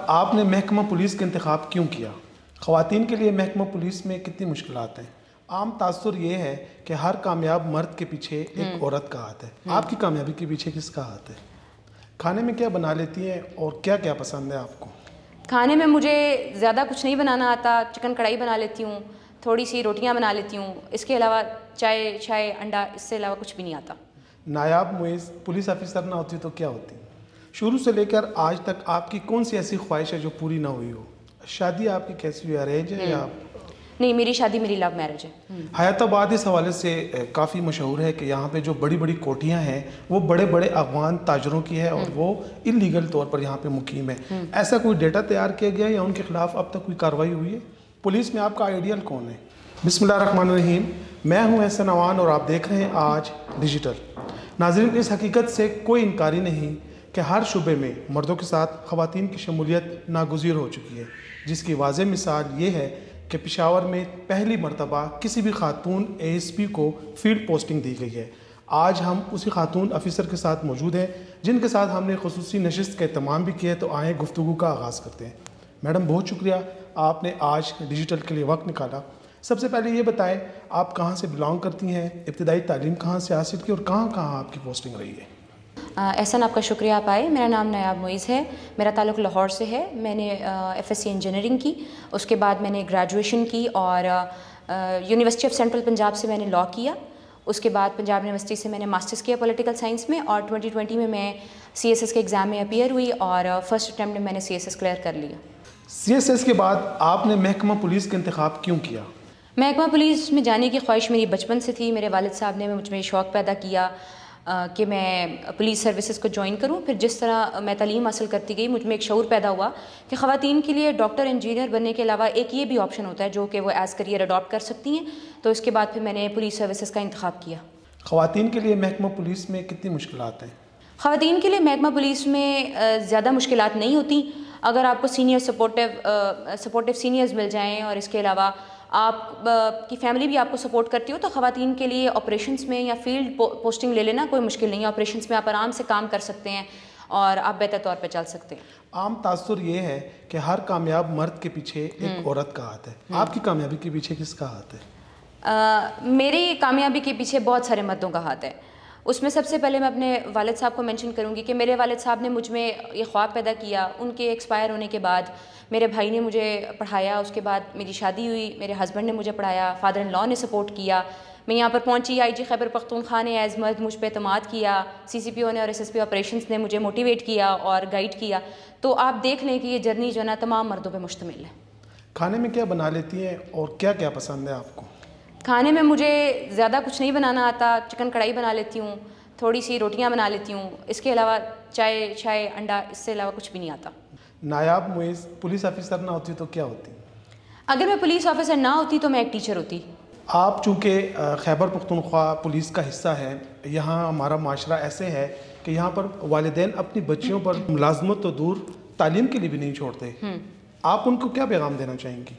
آپ نے محکمہ پولیس کا انتخاب کیوں کیا؟ خواتین کے لیے محکمہ پولیس میں کتنی مشکلات ہیں؟ عام تاثر یہ ہے کہ ہر کامیاب مرد کے پیچھے ایک عورت کا ہاتھ ہے. آپ کی کامیابی کے پیچھے کس کا ہاتھ ہے؟ کھانے میں کیا بنا لیتی ہیں اور کیا کیا پسند ہے آپ کو؟ کھانے میں مجھے زیادہ کچھ نہیں بنانا آتا. چکن کڑھائی بنا لیتی ہوں, تھوڑی سی روٹیاں بنا لیتی ہوں. اس کے علاوہ چائے انڈا, اس سے علاوہ کچھ بھی نہیں آتا. نایاب معیز پولیس آفیسر نہ ہوتی تو کیا ہوتی؟ شروع سے لے کر آج تک آپ کی کون سی ایسی خواہش ہے جو پوری نہ ہوئی ہو؟ شادی آپ کی کیسی ہوئی, ارینج ہے یا؟ نہیں, میری شادی میری لو میرج ہے. حیات آباد اس حوالے سے کافی مشہور ہے کہ یہاں پہ جو بڑی بڑی کوٹیاں ہیں وہ بڑے بڑے افغان تاجروں کی ہے اور وہ انلیگل طور پر یہاں پہ مقیم ہے. ایسا کوئی ڈیٹا تیار کیا گیا یا ان کے خلاف اب تک کوئی کارروائی ہوئی ہے؟ پولیس میں آپ کا آئیڈیل کون ہے؟ بسم اللہ الرحمن الرحیم. میں ہوں احسن عوان اور آپ دیکھ رہے ہیں آج ڈیجیٹل. ناظرین, اس حقیقت سے کوئی انکاری نہیں کہ ہر شعبے میں مردوں کے ساتھ خواتین کی شمولیت ناگزیر ہو چکی ہے, جس کی واضح مثال یہ ہے کہ پشاور میں پہلی مرتبہ کسی بھی خاتون ASP کو فیلڈ پوسٹنگ دی گئی ہے. آج ہم اسی خاتون افیسر کے ساتھ موجود ہیں جن کے ساتھ ہم نے خصوصی نشست کا اہتمام بھی کیا ہے. تو آئیں گفتگو کا آغاز کرتے ہیں. میڈم, بہت شکریہ آپ نے آج ڈیجیٹل کے لیے وقت نکالا. سب سے پہلے یہ بتائیں آپ کہاں سے بلانگ کرتی ہیں, ابتدائی تعلیم کہاں سے حاصل کی اور کہاں کہاں آپ کی پوسٹنگ رہی ہے؟ احسن, آپ کا شکریہ. آپ آئے. میرا نام نایاب معیز ہے. میرا تعلق لاہور سے ہے. میں نے FSc انجینئرنگ کی, اس کے بعد میں نے گریجویشن کی اور یونیورسٹی آف سینٹرل پنجاب سے میں نے لاء کیا. اس کے بعد پنجاب یونیورسٹی سے میں نے ماسٹرز کیا پولیٹیکل سائنس میں, اور 2020 میں CSS کے ایگزام میں اپیئر ہوئی اور فرسٹ اٹیمپٹ میں نے CSS کلیئر کر لیا. CSS کے بعد آپ نے محکمہ پولیس کا انتخاب کیوں کیا؟ محکمہ پولیس میں جانے کی خواہش میری بچپن سے تھی. میرے والد صاحب نے مجھ میں شوق پیدا کیا کہ میں پولیس سروسز کو جوائن کروں. پھر جس طرح میں تعلیم حاصل کرتی گئی مجھ میں ایک شعور پیدا ہوا کہ خواتین کے لیے ڈاکٹر انجینئر بننے کے علاوہ ایک یہ بھی آپشن ہوتا ہے جو کہ وہ ایز کریئر اڈاپٹ کر سکتی ہیں. تو اس کے بعد پھر میں نے پولیس سروسز کا انتخاب کیا. خواتین کے لیے محکمہ پولیس میں کتنی مشکلات ہیں؟ خواتین کے لیے محکمہ پولیس میں زیادہ مشکلات نہیں ہوتی اگر آپ کو سینئر سپورٹیو سینئرز مل جائیں, اور اس کے علاوہ آپ کی فیملی بھی آپ کو سپورٹ کرتی ہو. تو خواتین کے لیے آپریشنس میں یا فیلڈ پوسٹنگ لے لینا کوئی مشکل نہیں ہے. آپریشنس میں آپ آرام سے کام کر سکتے ہیں اور آپ بہتر طور پہ چل سکتے ہیں. عام تاثر یہ ہے کہ ہر کامیاب مرد کے پیچھے ایک عورت کا ہاتھ ہے. آپ کی کامیابی کے پیچھے کس کا ہاتھ ہے؟ میری کامیابی کے پیچھے بہت سارے مردوں کا ہاتھ ہے. اس میں سب سے پہلے میں اپنے والد صاحب کو مینشن کروں گی کہ میرے والد صاحب نے مجھ میں یہ خواب پیدا کیا. ان کے ایکسپائر ہونے کے بعد میرے بھائی نے مجھے پڑھایا, اس کے بعد میری شادی ہوئی, میرے ہسبینڈ نے مجھے پڑھایا, فادر ان لاء نے سپورٹ کیا. میں یہاں پر پہنچی, IG خیبر پختونخوا نے ایز مرد مجھ پہ اعتماد کیا, CCPO نے اور SSP آپریشنس نے مجھے موٹیویٹ کیا اور گائیڈ کیا. تو آپ دیکھ لیں کہ یہ جرنی جو ہے نا تمام مردوں پہ مشتمل ہے. کھانے میں کیا بنا لیتی ہیں اور کیا کیا پسند ہے آپ کو؟ کھانے میں مجھے زیادہ کچھ نہیں بنانا آتا. چکن کڑھائی بنا لیتی ہوں, تھوڑی سی روٹیاں بنا لیتی ہوں. اس کے علاوہ چائے انڈا, اس سے علاوہ کچھ بھی نہیں آتا. نایاب معیز پولیس آفیسر نہ ہوتی تو کیا ہوتی؟ اگر میں پولیس آفیسر نہ ہوتی تو میں ایک ٹیچر ہوتی. آپ چونکہ خیبر پختونخوا پولیس کا حصہ ہے, یہاں ہمارا معاشرہ ایسے ہے کہ یہاں پر والدین اپنی بچیوں پر ملازمت تو دور تعلیم کے لیے بھی نہیں چھوڑتے. آپ ان کو کیا پیغام دینا چاہیں گی؟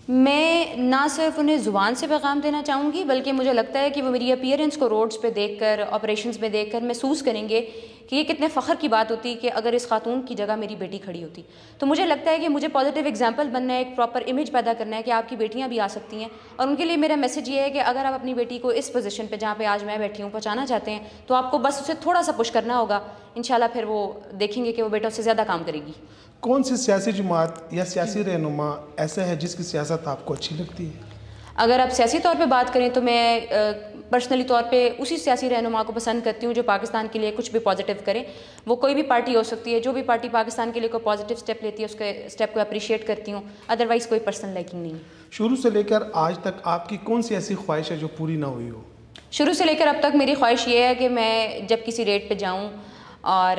میں نہ صرف انہیں زبان سے پیغام دینا چاہوں گی بلکہ مجھے لگتا ہے کہ وہ میری اپیئرنس کو روڈز پہ دیکھ کر, آپریشنز میں دیکھ کر محسوس کریں گے کہ یہ کتنے فخر کی بات ہوتی کہ اگر اس خاتون کی جگہ میری بیٹی کھڑی ہوتی. تو مجھے لگتا ہے کہ مجھے پازیٹیو ایگزامپل بننا ہے, ایک پراپر امیج پیدا کرنا ہے کہ آپ کی بیٹیاں بھی آ سکتی ہیں. اور ان کے لیے میرا میسیج یہ ہے کہ اگر آپ اپنی بیٹی کو اس پوزیشن پہ جہاں پہ آج میں بیٹھی ہوں پہنچانا چاہتے ہیں تو آپ کو بس اسے تھوڑا سا پش کرنا ہوگا. انشاءاللہ پھر وہ دیکھیں گے کہ وہ بیٹا اس سے زیادہ کام کرے گی. کون سی سیاسی جماعت یا سیاسی رہنما ایسا ہے جس کی سیاست آپ کو اچھی لگتی ہے؟ اگر آپ سیاسی طور پہ بات کریں تو میں پرسنلی طور پہ اسی سیاسی رہنما کو پسند کرتی ہوں جو پاکستان کے لیے کچھ بھی پازیٹیو کرے. وہ کوئی بھی پارٹی ہو سکتی ہے, جو بھی پارٹی پاکستان کے لیے کوئی پازیٹیو اسٹیپ لیتی ہے اس کے اسٹیپ کو اپریشیٹ کرتی ہوں. ادروائز کوئی پرسنل لائکنگ نہیں. شروع سے لے کر آج تک آپ کی کون سی ایسی خواہش ہے جو پوری نہ ہوئی ہو؟ شروع سے لے کر اب تک میری خواہش یہ ہے کہ میں جب کسی ریڈ پہ جاؤں اور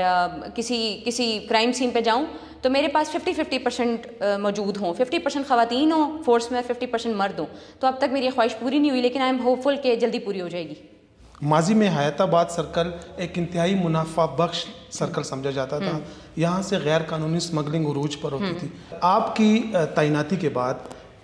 کسی کرائم سین پہ جاؤں تو میرے پاس 50% موجود ہوں, 50% خواتین ہوں فورس میں, 50% مرد ہوں. تو اب تک میری خواہش پوری نہیں ہوئی لیکن آئی ایم ہوپ فل کہ جلدی پوری ہو جائے گی. ماضی میں حیات آباد سرکل ایک انتہائی منافع بخش سرکل سمجھا جاتا تھا. یہاں سے غیر قانونی سمگلنگ عروج پر ہوتی تھی. آپ کی تعیناتی کے بعد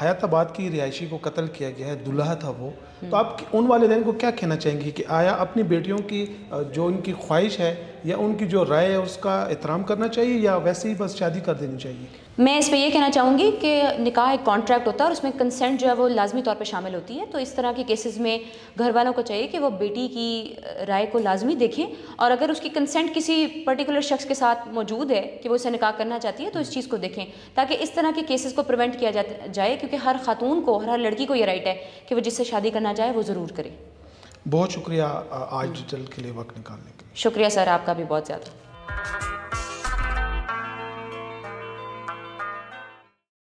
حیات آباد کی رہائشی کو قتل کیا گیا ہے، دلہا تھا وہ، تو آپ ان والدین کو کیا کہنا چاہیں گی کہ آیا اپنی بیٹیوں کی جو ان کی خواہش ہے یا ان کی جو رائے ہے اس کا احترام کرنا چاہیے یا ویسے ہی بس شادی کر دینی چاہیے؟ میں اس پہ یہ کہنا چاہوں گی کہ نکاح ایک کانٹریکٹ ہوتا ہے اور اس میں کنسنٹ جو ہے وہ لازمی طور پہ شامل ہوتی ہے، تو اس طرح کے کیسز میں گھر والوں کو چاہیے کہ وہ بیٹی کی رائے کو لازمی دیکھیں، اور اگر اس کی کنسنٹ کسی پرٹیکولر شخص کے ساتھ موجود ہے کہ وہ اسے نکاح کرنا چاہتی ہے تو اس چیز کو دیکھیں تاکہ اس طرح کے کیسز کو پریونٹ کیا جائے، کیونکہ ہر خاتون کو، ہر لڑکی کو یہ رائٹ ہے کہ وہ جس سے شادی کرنا چاہے وہ ضرور کرے۔ بہت شکریہ آج ڈیٹیل کے لیے وقت نکالنے کے لیے۔ شکریہ سر، آپ کا بھی بہت زیادہ۔